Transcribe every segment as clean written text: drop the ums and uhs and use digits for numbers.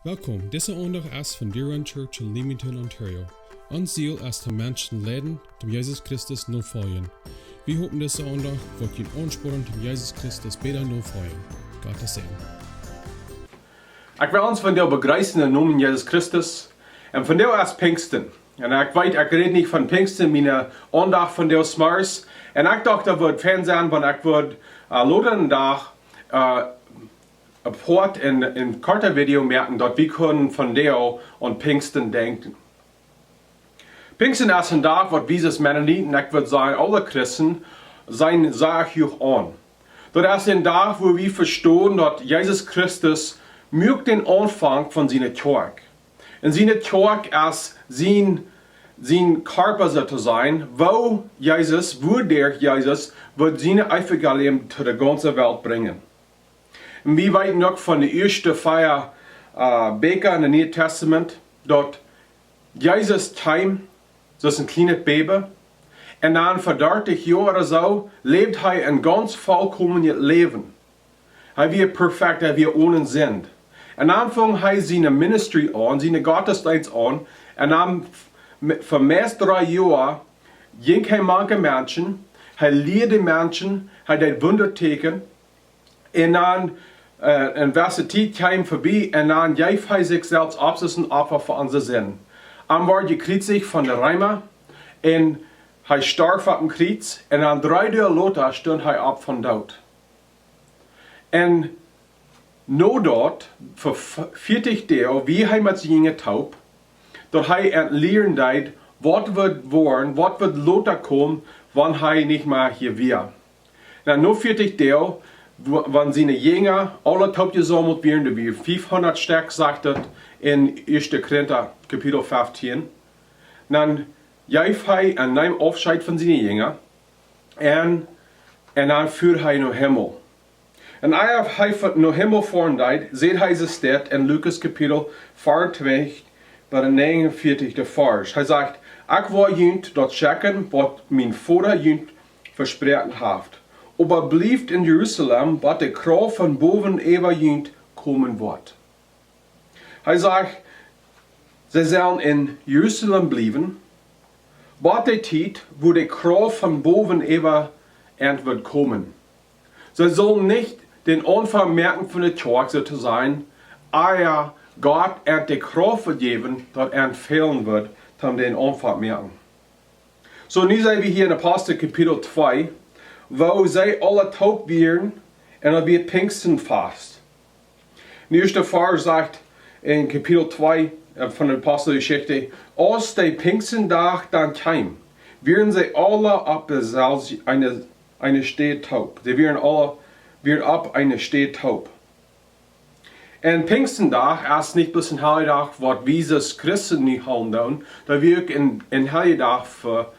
Welkom, deze aandag is van Deer Run Church in Leamington, Ontario. Ons ziel is de mensen leiden om Jezus Christus navolgen. We hopen deze aandag wordt je aansporen om Jezus Christus beter navolgen. Gott is zegen. Ik wil ons van jou begrijzen in naam Jezus Christus. En van jou is Pinksten. En ik weet, ik red niet van Pinksten, mijn aandacht van jou smars. En ik dacht dat het fijn zijn, want ik word later een dag op voort in een korte video merken dat we kunnen van jou aan Pinksten denken. Pinksten is een dag wat we als Mennoniten, ik wil zeggen alle Christen, zijn zaak aan. Dat is een dag waar we verstaan dat Jezus Christus mögt den aanvang van zijn kerk. En zijn kerk is zijn Körper so te zijn, wo der Jezus wird zijn Evangelium zu der ganzen Welt bringen. En we weten ook van de eerste vier Beker in het Nieuwe Testament, dat Jezus kwam, zoals een kleine baby, en dan voor 30 jaar zo leeft hij een ganz volkomen leven. Hij was perfect, hij was ohne zin. En dan ving hij zijn ministry aan, zijn gottesdienst aan, en dan voor meest 3 jaar ging hij manche mensen, hij leerde mensen, hij deed wonderteken, en dan een verse tijd kwam voorbij, en dan gaf hij zichzelf op als een offer voor onze zin. Dan werd gekreuzigd van de Römer, en hij starf op een kruis, en dan 3 dagen later stond hij op van dood. En no dat, voor 40 dagen, wie hij met zijn jonge taub, dat hij het leren deed, wat wordt worden, wat wordt later komen, wanneer hij niet meer hier weer. En na 40 dagen, wanneer zijn Jünger alle taub gesammelt werden, wie 500 sterk sagt het in 1. Korinther kapitel 15, dan gaf hij een nieuw afscheid van zijn Jünger, en dan vuurde hij naar hemel. En als hij naar hemel voeren deed, ziet hij ze staat in Lucas kapitel 24, bij de 49 de vers. Hij zegt, ik wil junt dat checken wat mijn vader junt versproken heeft. Aber blijft in Jeruzalem, wat de kracht van boven eeuwig junt komen wordt. Hij zegt, ze zullen in Jeruzalem blijven, wat de tijd, wo de kracht van boven eeuwig wird komen. Ze zullen niet den aanvang merken van de kerk zo te zijn, ja, Gott de kracht vergeven, dat fehlen wird, om den aanvang merken. So, nu zijn we hier in Apostel kapitel 2, wo zij alle taub werden, en dan wird Pfingstenfest. De eerste vers zegt in kapitel 2 van de Apostelgeschichte, als de Pfingstendag dan kwam, werden zij alle op eine Stee taub. Sie werden alle op eine Stee taub. En Pfingstendag is niet bloß een heilig wat we als Christen niet houden, dat we ook een heilig voor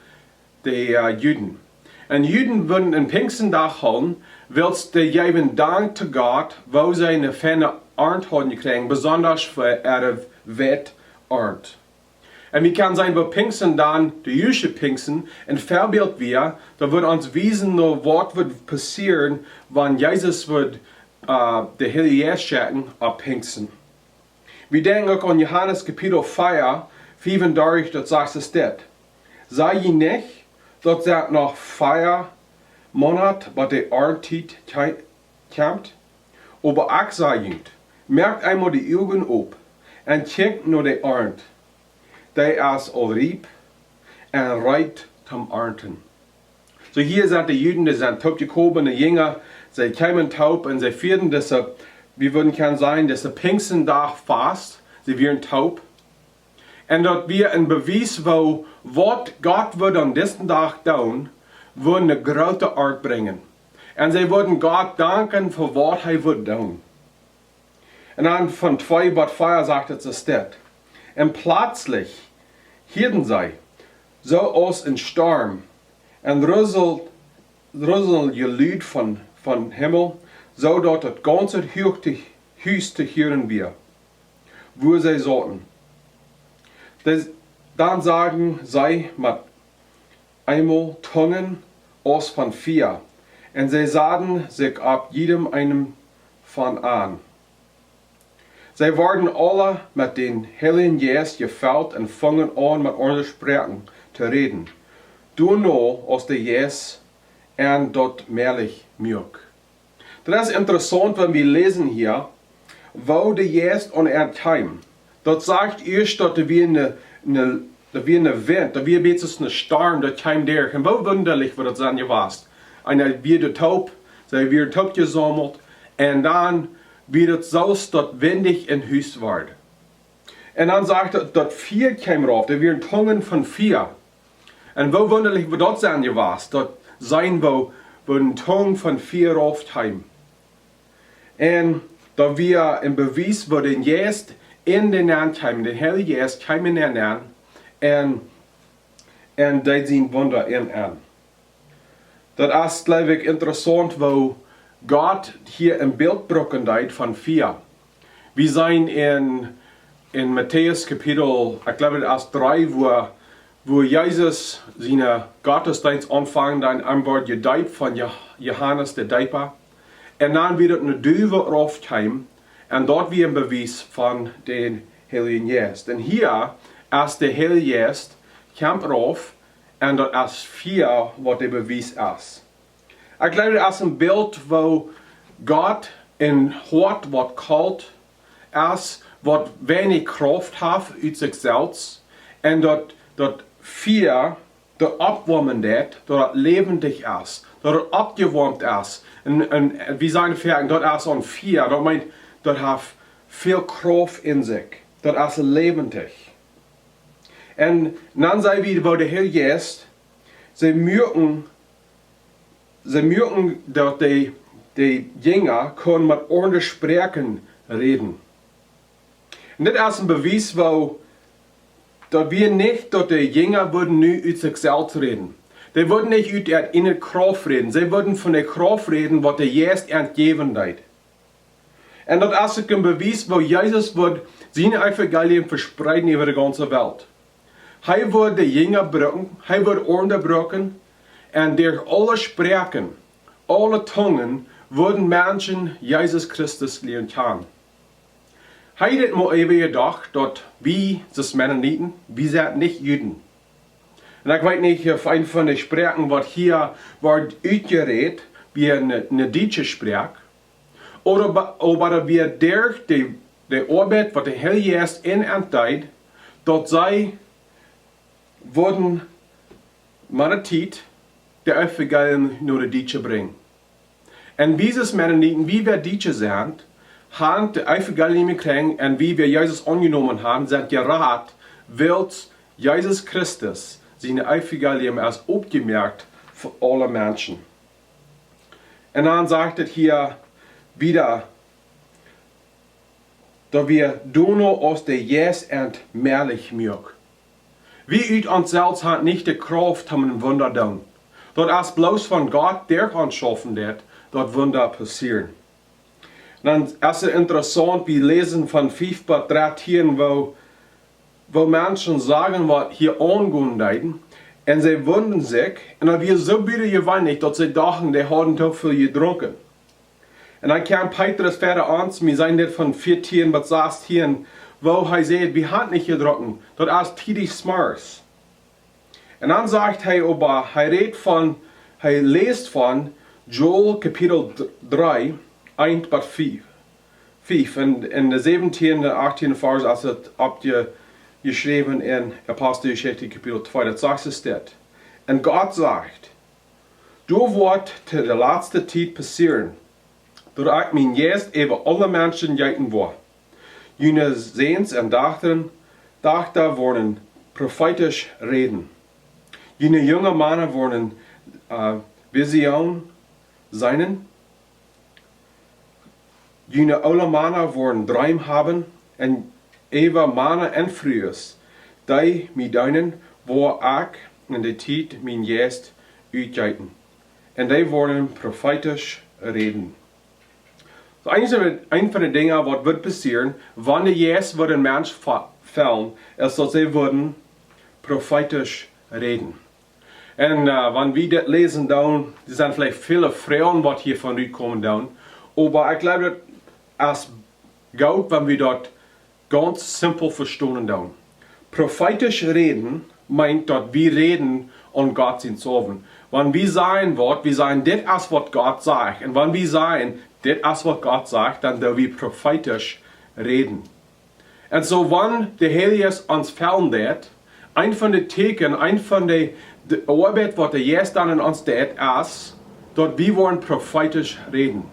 de Juden. En Juden willen een Pfingstendag houden, wils de geven dank te God, wo zij een fijne arnd hadden gekregen, besonders voor wet arnd. En wie kan zijn, wo Pfingsten dan de Jüdische Pfingsten een voorbeeld weer, dat wordt ons wijzen naar wat wordt passeren, wanneer Jezus wordt de Heilige Geest schenken op Pfingsten. We denken ook aan Johannes kapitel 4, 35, dat zegt es dit. Sei je niet, dat het nog 4 Monate bij de Arntijd komt? Aber ik zei je, merkt einmal die ogen op en kijkt naar de arnd. Die is al riep en rijp zum ernten. So hier zijn de Juden, die zijn taub gekomen, de Jünger, zij kwamen taub en zij vierden deze, wie würden kan zijn, deze Pfingstendag vast. Ze werden taub. En dat weer een bewijs wo, wat God wordt aan deze dag doen, worden een grote art brengen. En zij worden God danken voor wat hij wordt doen. En dan van 2 Bad 4 sagt het zo dit. En plötzlich hielden zij, zoals een storm, en rüssel geluid van hemel, zodat het ganze huis te horen weer, wo zij zaten. Dan sagen zij met einmal Tongen als van 4, en zij zaden zich op jedem einem van aan. Sie werden alle mit den Heiligen Geist gefüllt und fangen an mit anderen Sprachen zu reden. Du nur aus der Geist und dort mehrlich mög. Das ist interessant, wenn wir lesen hier, wo der Geist an Erdheim. Dort sagt erst, dass wir eine Wind, da wir betes eine Storm, das kam der. Und wo wunderlich wird das sein gewesen. Einer wird taub, sie wird taub gesammelt, und dann wird es so, dass windig in Hüst wird. Und dann sagt er, dass 4 kam rauf, da werden Tungen von 4. Und wo wunderlich wird das sein gewesen, dort sein, wo ein Tung von 4 rauf kam. Und da wir im Beweis, wo den Geist in den Namen kam, den Heiligen Geist kam in den Namen, und das sind Wunder in an. Das ist, glaube ich, interessant, wo Gott hier im Bild brücken von 4. Wir sind in Matthäus Kapitel, ich glaube, das ist 3, wo Jesus seine Gottesdienst anfangen, dann an Bord gedeiht von Johannes der Deiper. Und dann wird eine Düwe raufkommen, und dort wird ein Beweis von den Heiligen Geist. Und hier ist der Heilige Geist, kommt rauf, und das ist 4, was der Beweis ist. Ich glaube, das ist ein Bild, wo Gott in Hort, was kalt ist, was wenig Kraft hat aus sich selbst, und dort 4, dort abwärmen dort lebendig ist, dort abgewärmt ist. Und wie sagen wir, dort ist ein 4, dort meint, dort hat viel Kraft in sich, dort ist lebendig. Und dann sagen wir, wo der Heilige Geist, sie merken, dass die Jünger können mit ordentlichen Sprachen reden. Und das ist ein Beweis, wo dass wir nicht, dass die Jünger würden nicht über sich selbst reden. Die würden nicht über ihre innere Kraft reden. Sie würden von der Kraft reden, was der Geist entgeben hat. Und das ist ein Beweis, wo Jesus wird seine Evangelium verspreiten über die ganze Welt. Er wird die Jünger brücken, er wird Ohren brücken, und durch alle Sprachen, alle Zungen, würden Menschen Jesus Christus lernen können. Er hat mal eben gedacht, dass wir, das Mennoniten, wir sind nicht Juden. Und ich weiß nicht, auf einen von den Sprachen, was hier wird ausgeredet, wie eine deutsche Sprache, oder wir durch die Arbeit, was der Heilige Geist in Antheit, dort sei, wurden Manatit der Evangelium nur die Deutsche bringen. Und dieses Mennoniten, wie wir Deutsche sind, haben die Evangelium gekriegt, und wie wir Jesus angenommen haben, sind gerade, weil Jesus Christus seine Evangelium als abgemerkt für alle Menschen. Und dann sagt es hier wieder, dass wir nur aus der Geist entmehrlich mögen. Wir ut uns selbst haben nicht die Kraft, haben ein Wunder tun. Dort ist bloß von Gott, der kann schaffen, dort Wunder passieren. Dann ist es interessant, wir lesen von 5 bis 13, wo Menschen sagen, was hier angehen leiden, und sie wundern sich, und dann wird so bitter geweinig, dass sie dachten, die haben zu viel getrunken. Und dann kam Petrus fertig an, wir sagen das von 14 bis 16, wo er sagt, wir haben nicht getrunken, das ist tidig Smars. Und dann sagt er aber, er liest von Joel Kapitel 3, 1 bis 5. Und in der 17. und 18. Vers ist es abgeschrieben in Apostelgeschichte Kapitel 2. Das sagt es dort. Und Gott sagt, du wird zu der letzten Zeit passieren, dass ich mein Geist über alle Menschen geben will. Jene Sehens und Dachter wollen prophetisch reden. Jene junge Männer wollen Vision sein. Jene alle Männer wollen Träume haben. Und Eva Männer und Frühes, die mit deinen, wo ich in der Zeit mein Geist ausgeiten. Und die wollen prophetisch reden. So ein von den Dingen, was wird passieren, wenn der Geist wird ein Mensch fällen, ist, dass sie würden prophetisch reden. Und wenn wir das lesen, dann sind vielleicht viele Frauen, die hier von uns kommen, aber ich glaube, als Gut, wenn wir dort ganz simpel verstehen dann. Prophetisch reden meint, dass wir reden und Gott sind Sohn. Wenn wir sagen wird, wir sagen das, was Gott sagt. Und wenn wir sagen, das, was Gott sagt, dann dürfen wir prophetisch reden. Und so, wenn der Heilige uns fällen wird, ein von den Teken, ein von der Arbeit, was der Jesus dann in uns tut, ist, dass wir wollen prophetisch reden.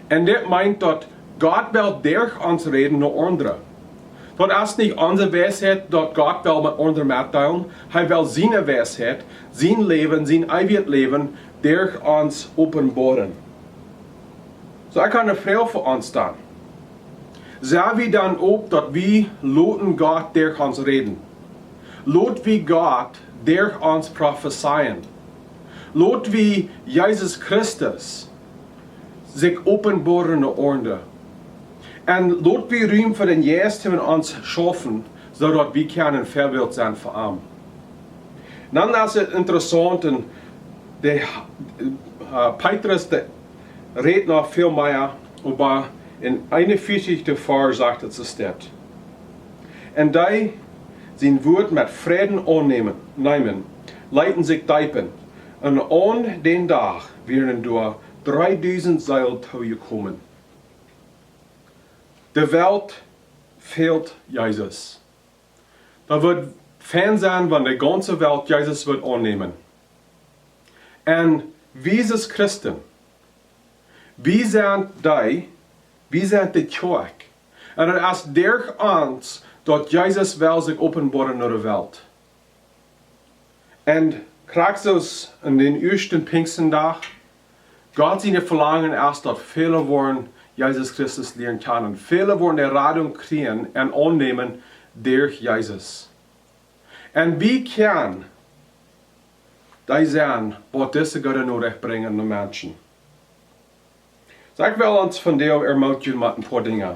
Und das meint, dass Gott will durch uns reden nach anderen. Das ist nicht unsere Weisheit, dass Gott will mit anderen mitteilen. Er will seine Weisheit, sein Leben, sein ewiges Leben durch uns offenbaren. So, ich habe eine Frage für uns dann. Sagen wir dann auch, dass wir lassen Gott durch uns reden. Lassen wir Gott durch uns prophezeien. Lassen wir Jesus Christus sich offenbaren nach anderen. Und lassen wir Raum für den Jesus in uns schaffen, sodass wir ein Vorbild sein für ihn. Dann ist es interessant, der Petrus redet noch viel mehr über in 41. Vers sagt es dort. Und die sein Wort mit Frieden annehmen, leiten sich deipen. Und an den Tag werden durch 3000 Seil kommen. Die Welt fehlt Jesus. Da wird Fan sein, wenn die ganze Welt Jesus wird annehmen. Und wir sind Christen. Wir sind die Kirche. Und es ist durch uns, dass Jesus will sich offenbaren in der Welt. Und Christus in den ersten Pfingstentag, Gott seine Verlangen ist, dass viele wollen Jesus Christus lernen können. Viele wollen die Rettung kriegen und annehmen durch Jesus. Und wie kann die sein, was diese Gott noch bringen den Menschen? So, ich will uns von dir ermutigen mit ein paar Dingen.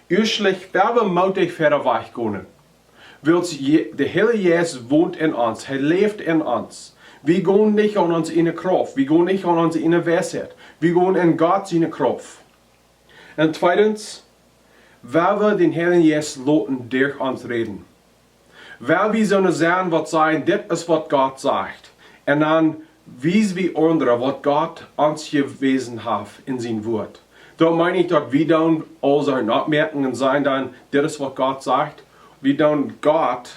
Erstlich, wir mutig verder weggehen. Der Heilige Jesus wohnt in uns, er lebt in uns. Wir gehen nicht an uns in Kraft, wir gehen nicht an uns in Weisheit, wir gehen in Gott seine Kraft. Und zweitens, weil wir den Heiligen Jesus lassen durch uns reden. Weil wir so sagen, was sagen, das ist, was Gott sagt. Und dann wissen wir andere, was Gott uns gewesen hat in sein Wort. Da meine ich, dass wir dann also nachmerken und sagen dann, das ist, was Gott sagt. Wir dann Gott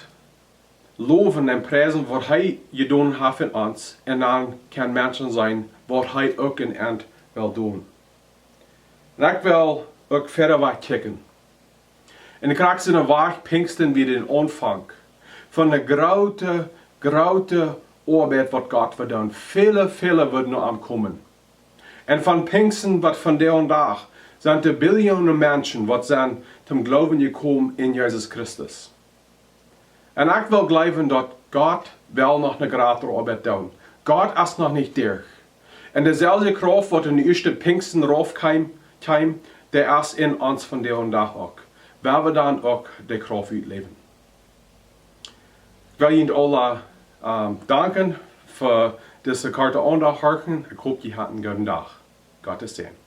loben und preisen, was er getan hat in uns. Und dann kann Menschen sein, was er auch in uns will tun. Und ich will auch verder wegkicken. Und ich kriege so eine Woche Pfingsten wie den Anfang von der großen Arbeit, was Gott wird tun. Viele werden noch ankommen. Und von Pfingsten, was von der und da, sind die Billionen Menschen, was sind zum Glauben gekommen in Jesus Christus. Und ich will glauben, dass Gott will noch eine größere Arbeit tun. Gott ist noch nicht durch. Und derselbe Kraft, was in den ersten Pfingsten raufkam, der ist in uns von der und da auch. Weil wir dann auch die Kraft leben. Ich will Ihnen alle danken für diese Karte andacht. Ich hoffe, Sie hatten einen guten Tag. Gottes Segen.